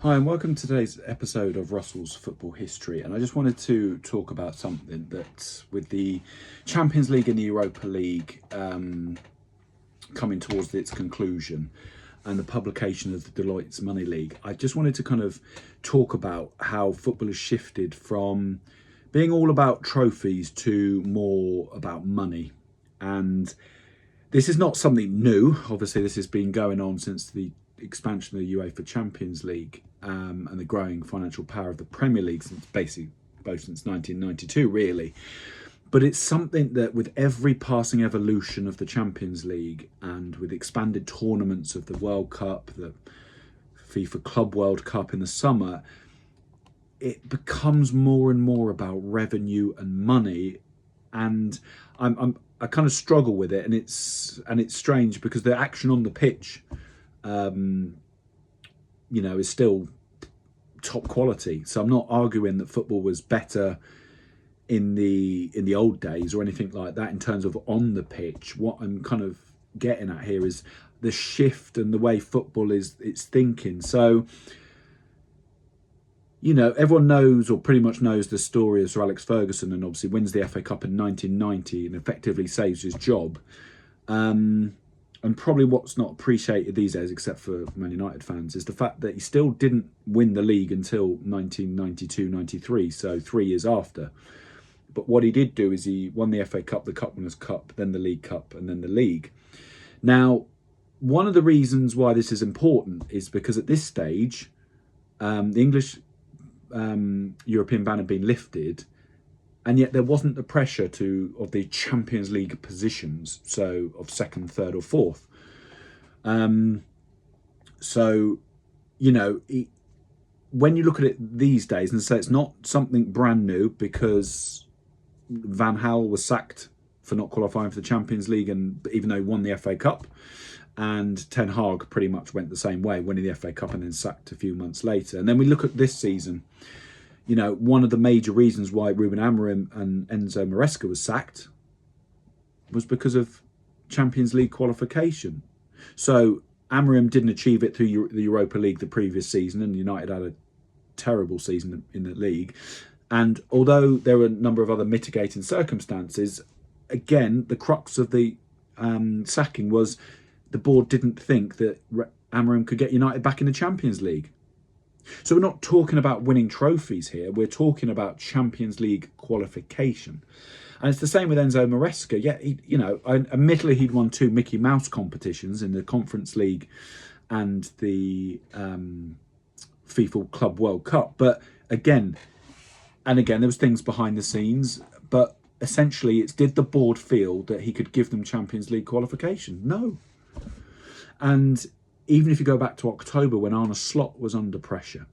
Hi, and welcome to today's episode of Russell's Football History. And I just wanted to talk about something that, with the Champions League and the Europa League coming towards its conclusion and the publication of the Deloitte's Money League, I just wanted to kind of talk about how football has shifted from being all about trophies to more about money. And this is not something new. Obviously, this has been going on since the expansion of the UEFA Champions League and the growing financial power of the Premier League since basically both since 1992, really. But it's something that, with every passing evolution of the Champions League and with expanded tournaments of the World Cup, the FIFA Club World Cup in the summer, it becomes more and more about revenue and money. And I kind of struggle with it, and it's strange because the action on the pitch, is still top quality. So I'm not arguing that football was better in the old days or anything like that in terms of on the pitch. What I'm kind of getting at here is the shift and the way football is it's thinking. So, everyone knows, or pretty much knows, the story of Sir Alex Ferguson, and obviously wins the FA Cup in 1990 and effectively saves his job. And probably what's not appreciated these days, except for Man United fans, is the fact that he still didn't win the league until 1992-93, so 3 years after. But what he did do is he won the FA Cup, the Cup Winners' Cup, then the League Cup, and then the league. Now, one of the reasons why this is important is because at this stage, the English European ban had been lifted, and yet there wasn't the pressure of the Champions League positions, so of second, third, or fourth. When you look at it these days and say it's not something brand new, because Van Gaal was sacked for not qualifying for the Champions League, and even though he won the FA Cup, and Ten Hag pretty much went the same way, winning the FA Cup and then sacked a few months later. And then we look at this season. One of the major reasons why Ruben Amorim and Enzo Maresca was sacked was because of Champions League qualification. So Amorim didn't achieve it through the Europa League the previous season, and United had a terrible season in the league. And although there were a number of other mitigating circumstances, again, the crux of the sacking was the board didn't think that Amorim could get United back in the Champions League. So we're not talking about winning trophies here. We're talking about Champions League qualification. And it's the same with Enzo Maresca. Yeah, admittedly, he'd won 2 Mickey Mouse competitions in the Conference League and the FIFA Club World Cup. But again, there was things behind the scenes. But essentially, did the board feel that he could give them Champions League qualification? No. And even if you go back to October, when Arne Slot was under pressure,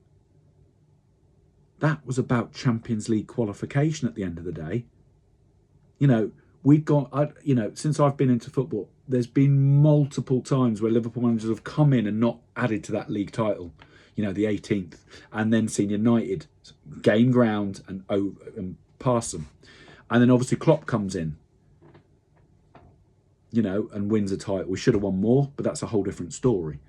that was about Champions League qualification at the end of the day. Since I've been into football, there's been multiple times where Liverpool managers have come in and not added to that league title, the 18th, and then seen United gain ground and pass them. And then obviously Klopp comes in, and wins a title. We should have won more, but that's a whole different story.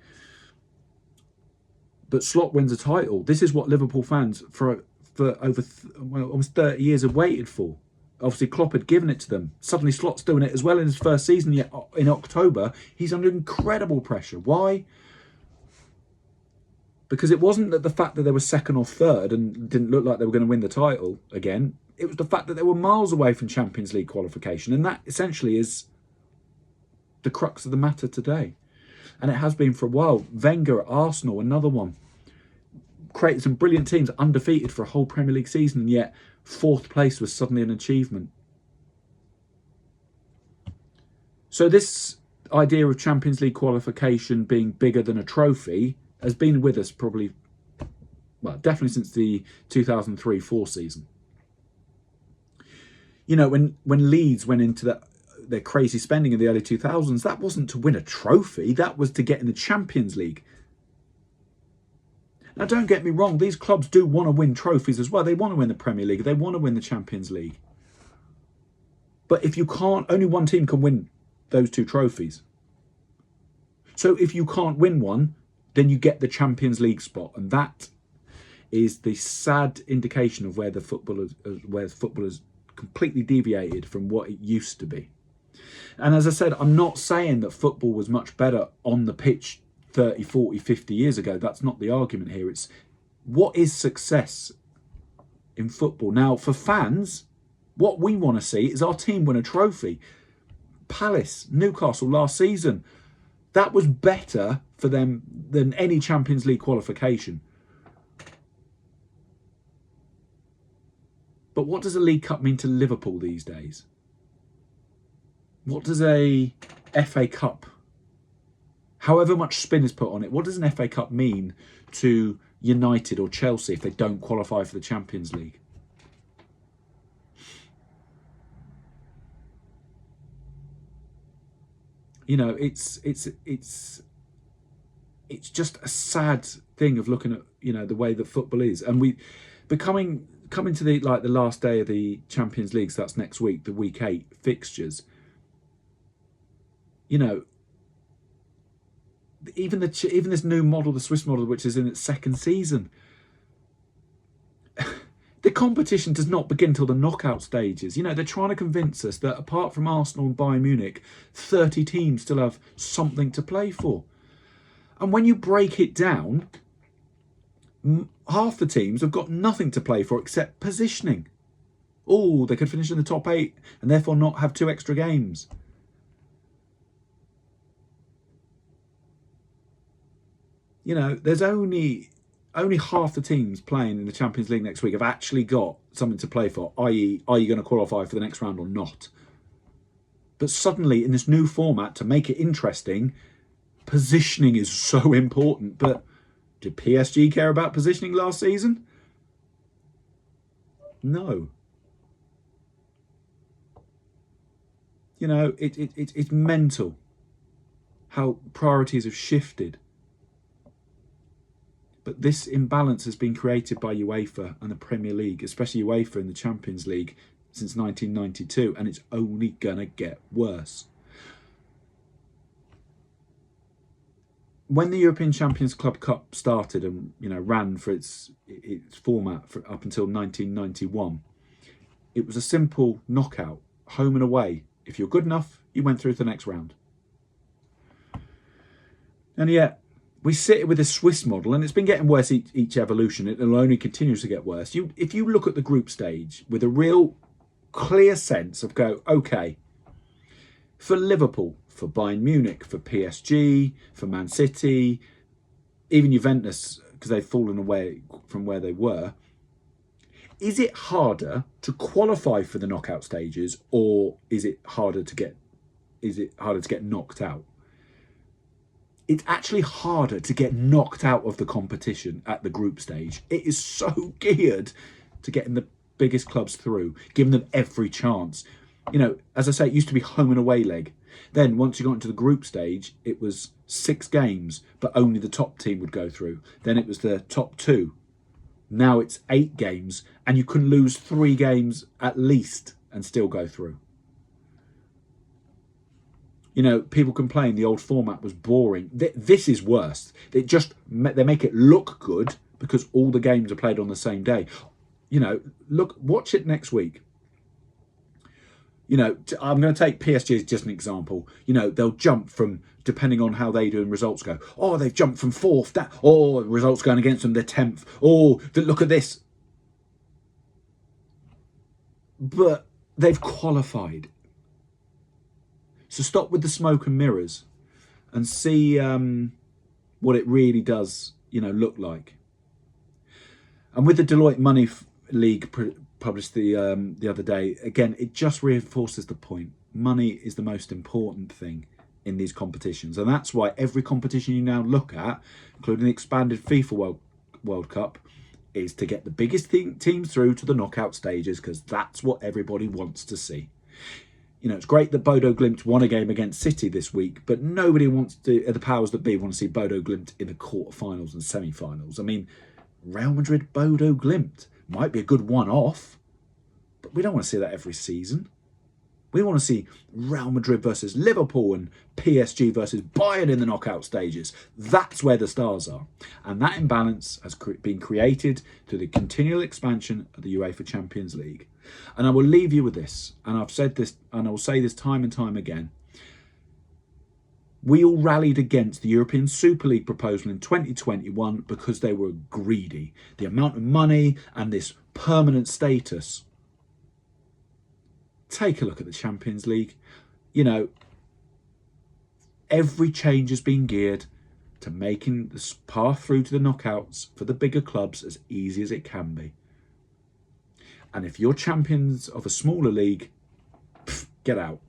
But Slot wins a title. This is what Liverpool fans for over almost 30 years have waited for. Obviously, Klopp had given it to them. Suddenly, Slot's doing it as well in his first season. Yet in October, he's under incredible pressure. Why? Because it wasn't that the fact that they were second or third and didn't look like they were going to win the title again. It was the fact that they were miles away from Champions League qualification. And that essentially is the crux of the matter today. And it has been for a while. Wenger at Arsenal, another one. Created some brilliant teams, undefeated for a whole Premier League season, and yet 4th place was suddenly an achievement. So this idea of Champions League qualification being bigger than a trophy has been with us definitely since the 2003-04 season. When Leeds went into their crazy spending in the early 2000s, that wasn't to win a trophy, that was to get in the Champions League. Now, don't get me wrong, these clubs do want to win trophies as well. They want to win the Premier League, they want to win the Champions League. But if you can't, only one team can win those 2 trophies. So if you can't win one, then you get the Champions League spot, and that is the sad indication of where football has completely deviated from what it used to be. And as I said, I'm not saying that football was much better on the pitch 30, 40, 50 years ago. That's not the argument here. It's what is success in football. Now, for fans, what we want to see is our team win a trophy. Palace, Newcastle last season, that was better for them than any Champions League qualification. But what does a League Cup mean to Liverpool these days? What does a FA Cup, however much spin is put on it, what does an FA Cup mean to United or Chelsea if they don't qualify for the Champions League? You know, it's just a sad thing of looking at, you know, the way that football is, and we coming to the last day of the Champions League. So that's next week, the week 8 fixtures. You know, even this new model, the Swiss model, which is in its second season, the competition does not begin till the knockout stages. You know, they're trying to convince us that apart from Arsenal and Bayern Munich, 30 teams still have something to play for. And when you break it down, half the teams have got nothing to play for except positioning. Oh, they could finish in the top 8 and therefore not have 2 extra games. You know, there's only half the teams playing in the Champions League next week have actually got something to play for, i.e. are you going to qualify for the next round or not? But suddenly, in this new format, to make it interesting, positioning is so important. But did PSG care about positioning last season? No. You know, it's mental how priorities have shifted. But this imbalance has been created by UEFA and the Premier League, especially UEFA in the Champions League, since 1992, and it's only going to get worse. When the European Champions Club Cup started and, you know, ran for its format up until 1991, it was a simple knockout, home and away. If you're good enough, you went through to the next round. And yet, we sit with this Swiss model, and it's been getting worse each evolution. It will only continue to get worse. If you look at the group stage with a real clear sense of okay, for Liverpool, for Bayern Munich, for PSG, for Man City, even Juventus, because they've fallen away from where they were, is it harder to qualify for the knockout stages, or is it harder to get knocked out? It's actually harder to get knocked out of the competition at the group stage. It is so geared to getting the biggest clubs through, giving them every chance. You know, as I say, it used to be home and away leg. Then once you got into the group stage, it was 6 games, but only the top team would go through. Then it was the top 2. Now it's 8 games, and you can lose 3 games at least and still go through. You know, people complain the old format was boring. This is worse. They make it look good because all the games are played on the same day. You know, watch it next week. You know, I'm going to take PSG as just an example. You know, they'll jump from, depending on how they do and results go. Oh, they've jumped from 4th. Results going against them, they're 10th. Oh, look at this. But they've qualified. So stop with the smoke and mirrors and see what it really does, you know, look like. And with the Deloitte Money League published the other day, again, it just reinforces the point. Money is the most important thing in these competitions. And that's why every competition you now look at, including the expanded FIFA World Cup, is to get the biggest teams through to the knockout stages, because that's what everybody wants to see. You know, it's great that Bodo Glimt won a game against City this week, but nobody wants to, the powers that be want to see Bodo Glimt in the quarterfinals and semi-finals. I mean, Real Madrid, Bodo Glimt might be a good one-off, but we don't want to see that every season. We want to see Real Madrid versus Liverpool and PSG versus Bayern in the knockout stages. That's where the stars are. And that imbalance has been created through the continual expansion of the UEFA Champions League. And I will leave you with this, and I've said this, and I will say this time and time again. We all rallied against the European Super League proposal in 2021 because they were greedy. The amount of money and this permanent status. Take a look at the Champions League. You know, every change has been geared to making the path through to the knockouts for the bigger clubs as easy as it can be. And if you're champions of a smaller league, get out.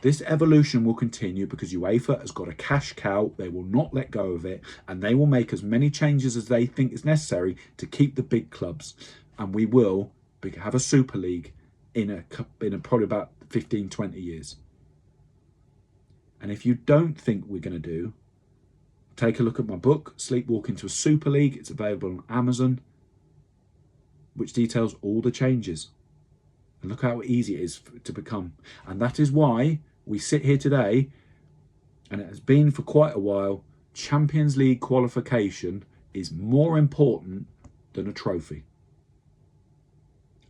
This evolution will continue because UEFA has got a cash cow. They will not let go of it, and they will make as many changes as they think is necessary to keep the big clubs. And we will have a Super League in probably about 15, 20 years. And if you don't think we're going to do, take a look at my book, Sleepwalking to a Super League. It's available on Amazon, which details all the changes. And look how easy it is to become. And that is why we sit here today, and it has been for quite a while, Champions League qualification is more important than a trophy.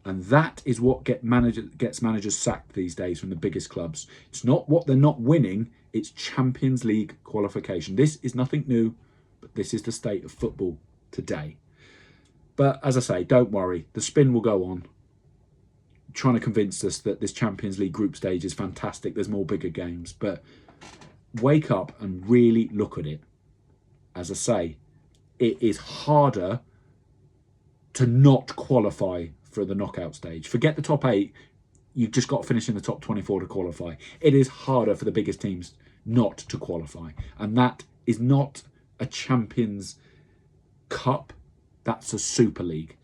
And that is what gets managers sacked these days from the biggest clubs. It's not what they're not winning, it's Champions League qualification. This is nothing new, but this is the state of football today. But as I say, don't worry, the spin will go on, trying to convince us that this Champions League group stage is fantastic, there's more bigger games. But wake up and really look at it. As I say, it is harder to not qualify for the knockout stage. Forget the top 8, you've just got to finish in the top 24 to qualify. It is harder for the biggest teams not to qualify. And that is not a Champions Cup, that's a Super League.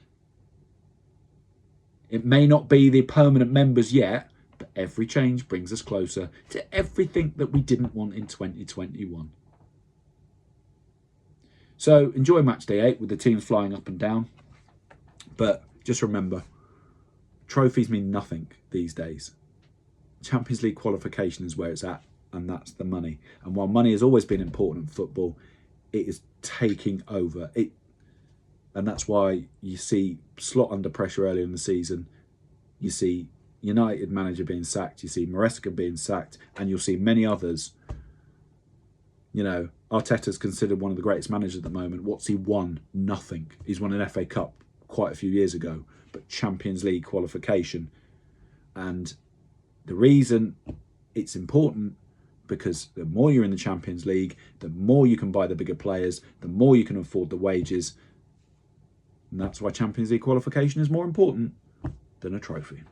It may not be the permanent members yet, but every change brings us closer to everything that we didn't want in 2021. So enjoy match day 8 with the teams flying up and down. But just remember, trophies mean nothing these days. Champions League qualification is where it's at, and that's the money. And while money has always been important in football, it is taking over. And that's why you see Slot under pressure earlier in the season. You see United manager being sacked. You see Maresca being sacked. And you'll see many others. You know, Arteta's considered one of the greatest managers at the moment. What's he won? Nothing. He's won an FA Cup quite a few years ago. But Champions League qualification. And the reason it's important, because the more you're in the Champions League, the more you can buy the bigger players, the more you can afford the wages. And that's why Champions League qualification is more important than a trophy.